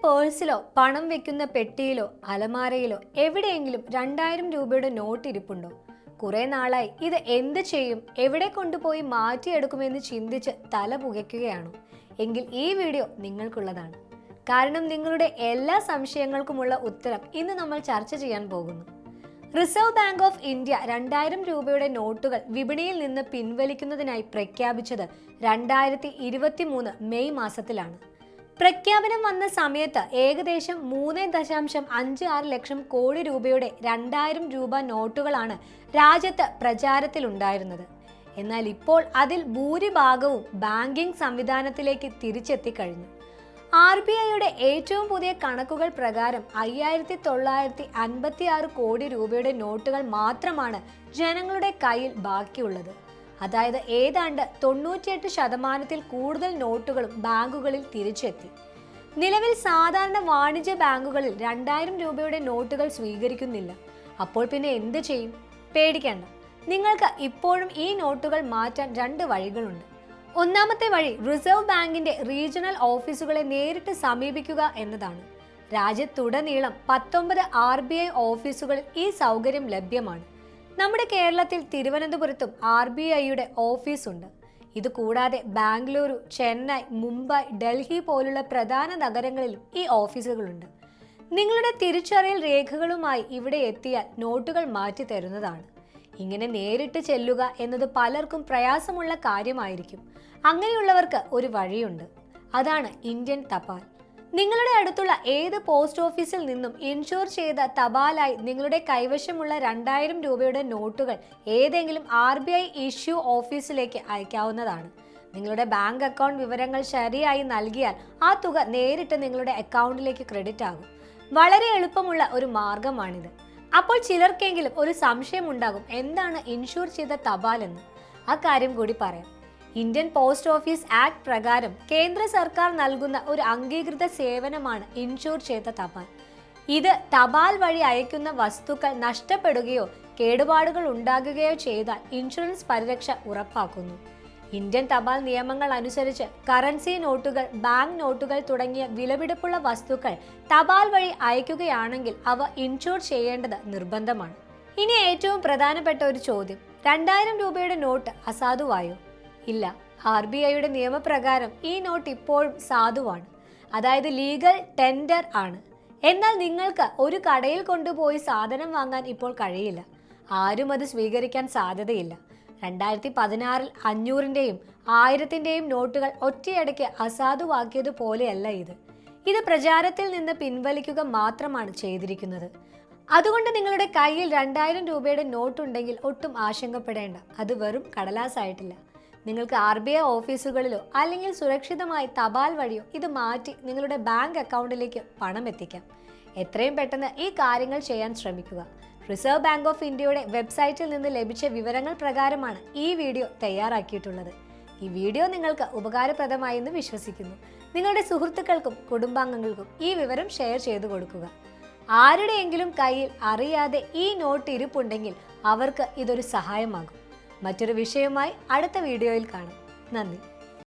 പേഴ്സിലോ പണം വെക്കുന്ന പെട്ടിയിലോ അലമാരയിലോ എവിടെയെങ്കിലും 2000 രൂപയുടെ നോട്ട് ഇരിപ്പുണ്ടോ? കുറെ നാളായി ഇത് എന്ത് ചെയ്യും, എവിടെ കൊണ്ടുപോയി മാറ്റിയെടുക്കുമെന്ന് ചിന്തിച്ച് തല പുകയ്ക്കുകയാണോ? എങ്കിൽ ഈ വീഡിയോ നിങ്ങൾക്കുള്ളതാണ്. കാരണം നിങ്ങളുടെ എല്ലാ സംശയങ്ങൾക്കുമുള്ള ഉത്തരം ഇന്ന് നമ്മൾ ചർച്ച ചെയ്യാൻ പോകുന്നു. റിസർവ് ബാങ്ക് ഓഫ് ഇന്ത്യ 2000 രൂപയുടെ നോട്ടുകൾ വിപണിയിൽ നിന്ന് പിൻവലിക്കുന്നതിനായി പ്രഖ്യാപിച്ചത് 2023 മെയ് മാസത്തിലാണ്. പ്രഖ്യാപനം വന്ന സമയത്ത് ഏകദേശം 3.56 ലക്ഷം കോടി രൂപയുടെ 2000 രൂപ നോട്ടുകളാണ് രാജ്യത്ത് പ്രചാരത്തിലുണ്ടായിരുന്നത്. എന്നാൽ ഇപ്പോൾ അതിൽ ഭൂരിഭാഗവും ബാങ്കിംഗ് സംവിധാനത്തിലേക്ക് തിരിച്ചെത്തിക്കഴിഞ്ഞു. RBIയുടെ ഏറ്റവും പുതിയ കണക്കുകൾ പ്രകാരം 5956 കോടി രൂപയുടെ നോട്ടുകൾ മാത്രമാണ് ജനങ്ങളുടെ കയ്യിൽ ബാക്കിയുള്ളത്. അതായത് ഏതാണ്ട് 98% കൂടുതൽ നോട്ടുകളും ബാങ്കുകളിൽ തിരിച്ചെത്തി. നിലവിൽ സാധാരണ വാണിജ്യ ബാങ്കുകളിൽ 2000 രൂപയുടെ നോട്ടുകൾ സ്വീകരിക്കുന്നില്ല. അപ്പോൾ പിന്നെ എന്ത് ചെയ്യും? പേടിക്കേണ്ട, നിങ്ങൾക്ക് ഇപ്പോഴും ഈ നോട്ടുകൾ മാറ്റാൻ 2 വഴികളുണ്ട്. ഒന്നാമത്തെ വഴി റിസർവ് ബാങ്കിന്റെ റീജിയണൽ ഓഫീസുകളെ നേരിട്ട് സമീപിക്കുക എന്നതാണ്. രാജ്യത്തുടനീളം 19 RBI ഓഫീസുകളിൽ ഈ സൗകര്യം ലഭ്യമാണ്. നമ്മുടെ കേരളത്തിൽ തിരുവനന്തപുരത്തും RBIയുടെ ഓഫീസുണ്ട്. ഇത് കൂടാതെ ബാംഗ്ലൂരു, ചെന്നൈ, മുംബൈ, ഡൽഹി പോലുള്ള പ്രധാന നഗരങ്ങളിലും ഈ ഓഫീസുകളുണ്ട്. നിങ്ങളുടെ തിരിച്ചറിയൽ രേഖകളുമായി ഇവിടെ എത്തിയാൽ നോട്ടുകൾ മാറ്റി തരുന്നതാണ്. ഇങ്ങനെ നേരിട്ട് ചെല്ലുക എന്നത് പലർക്കും പ്രയാസമുള്ള കാര്യമായിരിക്കും. അങ്ങനെയുള്ളവർക്ക് ഒരു വഴിയുണ്ട്. അതാണ് ഇന്ത്യൻ തപാൽ. നിങ്ങളുടെ അടുത്തുള്ള ഏത് പോസ്റ്റ് ഓഫീസിൽ നിന്നും ഇൻഷുർ ചെയ്ത തപാലായി നിങ്ങളുടെ കൈവശമുള്ള 2000 രൂപയുടെ നോട്ടുകൾ ഏതെങ്കിലും RBI ഇഷ്യൂ ഓഫീസിലേക്ക് അയക്കാവുന്നതാണ്. നിങ്ങളുടെ ബാങ്ക് അക്കൗണ്ട് വിവരങ്ങൾ ശരിയായി നൽകിയാൽ ആ തുക നേരിട്ട് നിങ്ങളുടെ അക്കൗണ്ടിലേക്ക് ക്രെഡിറ്റ് ആകും. വളരെ എളുപ്പമുള്ള ഒരു മാർഗമാണിത്. അപ്പോൾ ചിലർക്കെങ്കിലും ഒരു സംശയം ഉണ്ടാകും, എന്താണ് ഇൻഷുർ ചെയ്ത തപാൽ എന്ന്. ആ കാര്യം കൂടി പറയാം. ഇന്ത്യൻ പോസ്റ്റ് ഓഫീസ് ആക്ട് പ്രകാരം കേന്ദ്ര സർക്കാർ നൽകുന്ന ഒരു അംഗീകൃത സേവനമാണ് ഇൻഷുർ ചെയ്ത തപാൽ. ഇത് തപാൽ വഴി അയക്കുന്ന വസ്തുക്കൾ നഷ്ടപ്പെടുകയോ കേടുപാടുകൾ ഉണ്ടാകുകയോ ചെയ്താൽ ഇൻഷുറൻസ് പരിരക്ഷ ഉറപ്പാക്കുന്നു. ഇന്ത്യൻ തപാൽ നിയമങ്ങൾ അനുസരിച്ച് കറൻസി നോട്ടുകൾ, ബാങ്ക് നോട്ടുകൾ തുടങ്ങിയ വിലപിടിപ്പുള്ള വസ്തുക്കൾ തപാൽ വഴി അയക്കുകയാണെങ്കിൽ അവ ഇൻഷുർ ചെയ്യേണ്ടത് നിർബന്ധമാണ്. ഇനി ഏറ്റവും പ്രധാനപ്പെട്ട ഒരു ചോദ്യം, 2000 രൂപയുടെ നോട്ട് അസാധുവായോ? ഇല്ല, RBIയുടെ നിയമപ്രകാരം ഈ നോട്ട് ഇപ്പോഴും സാധുവാണ്. അതായത് ലീഗൽ ടെൻഡർ ആണ്. എന്നാൽ നിങ്ങൾക്ക് ഒരു കടയിൽ കൊണ്ടുപോയി സാധനം വാങ്ങാൻ ഇപ്പോൾ കഴിയില്ല. ആരും അത് സ്വീകരിക്കാൻ സാധ്യതയില്ല. 2016 500ന്റെയും 1000ന്റെയും നോട്ടുകൾ ഒറ്റയടിക്ക് അസാധുവാക്കിയതുപോലെയല്ല ഇത്. ഇത് പ്രചാരത്തിൽ നിന്ന് പിൻവലിക്കുക മാത്രമാണ് ചെയ്തിരിക്കുന്നത്. അതുകൊണ്ട് നിങ്ങളുടെ കയ്യിൽ 2000 രൂപയുടെ നോട്ടുണ്ടെങ്കിൽ ഒട്ടും ആശങ്കപ്പെടേണ്ട. അത് വെറും കടലാസായിട്ടില്ല. നിങ്ങൾക്ക് RBI ഓഫീസുകളിലോ അല്ലെങ്കിൽ സുരക്ഷിതമായി തപാൽ വഴിയോ ഇത് മാറ്റി നിങ്ങളുടെ ബാങ്ക് അക്കൗണ്ടിലേക്ക് പണം എത്തിക്കാം. എത്രയും പെട്ടെന്ന് ഈ കാര്യങ്ങൾ ചെയ്യാൻ ശ്രമിക്കുക. റിസർവ് ബാങ്ക് ഓഫ് ഇന്ത്യയുടെ വെബ്സൈറ്റിൽ നിന്ന് ലഭിച്ച വിവരങ്ങൾ പ്രകാരമാണ് ഈ വീഡിയോ തയ്യാറാക്കിയിട്ടുള്ളത്. ഈ വീഡിയോ നിങ്ങൾക്ക് ഉപകാരപ്രദമായി എന്ന് വിശ്വസിക്കുന്നു. നിങ്ങളുടെ സുഹൃത്തുക്കൾക്കും കുടുംബാംഗങ്ങൾക്കും ഈ വിവരം ഷെയർ ചെയ്തു കൊടുക്കുക. ആരുടെയെങ്കിലും കയ്യിൽ അറിയാതെ ഈ നോട്ട് ഇരിപ്പുണ്ടെങ്കിൽ അവർക്ക് ഇതൊരു സഹായമാകും. മറ്റൊരു വിഷയവുമായി അടുത്ത വീഡിയോയിൽ കാണാം. നന്ദി.